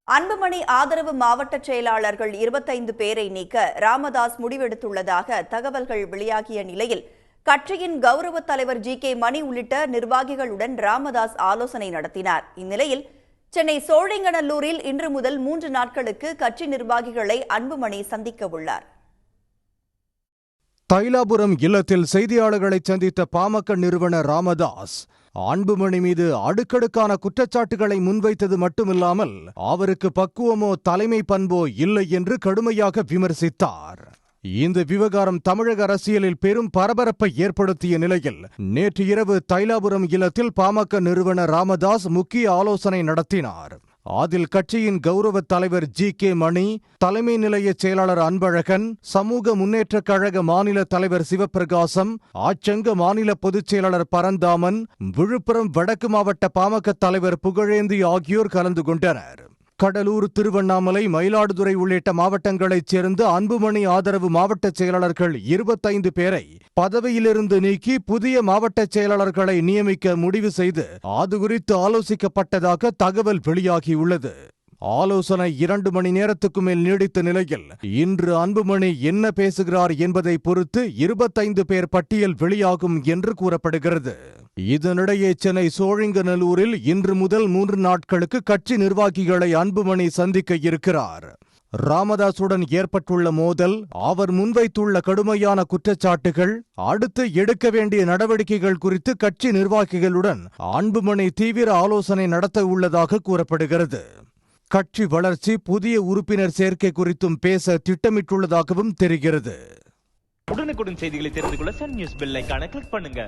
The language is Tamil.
அன்புமணி ஆதரவு மாவட்ட செயலாளர்கள் 25 பேரை நீக்க ராமதாஸ் முடிவெடுத்துள்ளதாக தகவல்கள் வெளியாகிய நிலையில் கட்சியின் கௌரவ தலைவர் ஜி.கே. மணி உள்ளிட்ட நிர்வாகிகளுடன் ராமதாஸ் ஆலோசனை நடத்தினார். இந்நிலையில் சென்னை சோழிங்கநல்லூரில் இன்று முதல் 3 நாட்களுக்கு கட்சி நிர்வாகிகளை அன்புமணி சந்திக்க உள்ளார். தைலாபுரம் இல்லத்தில் செய்தியாளர்களை சந்தித்த பாமக நிறுவனர் ராமதாஸ் அன்புமணி மீது அடுக்கடுக்கான குற்றச்சாட்டுகளை முன்வைத்தது மட்டுமில்லாமல் அவருக்கு பக்குவமோ தலைமை பண்போ இல்லை என்று கடுமையாக விமர்சித்தார். இந்த விவகாரம் தமிழக அரசியலில் பெரும் பரபரப்பை ஏற்படுத்திய நிலையில் நேற்று இரவு தைலாபுரம் இல்லத்தில் பாமக நிறுவனர் ராமதாஸ் முக்கிய ஆலோசனை நடத்தினார். அதில் கட்சியின் கௌரவ தலைவர் ஜி.கே. மணி, தலைமை நிலைய செயலாளர் அன்பழகன், சமூக முன்னேற்றக் கழக மாநில தலைவர் சிவபிரகாசம், அச்சங்க மாநில பொதுச் செயலாளர் பரந்தாமன், விழுப்புரம் வடக்கு மாவட்ட பாமக தலைவர் புகழேந்தி ஆகியோர் கலந்து கொண்டனர். கடலூர், திருவண்ணாமலை, மயிலாடுதுறை உள்ளிட்ட மாவட்டங்களைச் சேர்ந்த அன்புமணி ஆதரவு மாவட்ட செயலாளர்கள் 25 பேரை பதவியிலிருந்து நீக்கி புதிய மாவட்ட செயலாளர்களை நியமிக்க முடிவு செய்து அது குறித்து ஆலோசிக்கப்பட்டதாக தகவல் வெளியாகியுள்ளது. ஆலோசனை 2 மணி நேரத்துக்கு மேல் நீடித்த நிலையில் இன்று அன்புமணி என்ன பேசுகிறார் என்பதை பொறுத்து 25 பேர் பட்டியல் வெளியாகும் என்று கூறப்படுகிறது. இதனிடையே சென்னை சோழிங்கநல்லூரில் இன்று முதல் 3 நாட்களுக்கு கட்சி நிர்வாகிகளை அன்புமணி சந்திக்க இருக்கிறார். ராமதாசுடன் ஏற்பட்டுள்ள மோதல், அவர் முன்வைத்துள்ள கடுமையான குற்றச்சாட்டுகள், அடுத்து எடுக்க வேண்டிய நடவடிக்கைகள் குறித்து கட்சி நிர்வாகிகளுடன் அன்புமணி தீவிர ஆலோசனை நடத்த உள்ளதாக கூறப்படுகிறது. கட்சி வளர்ச்சி, புதிய உறுப்பினர் சேர்க்கை குறித்தும் பேச திட்டமிட்டுள்ளதாகவும் தெரிகிறது. உடனுக்குடன் செய்திகளை தெரிந்து கொள்ள சன் நியூஸ் பெல் ஐகானை கிளிக் பண்ணுங்க.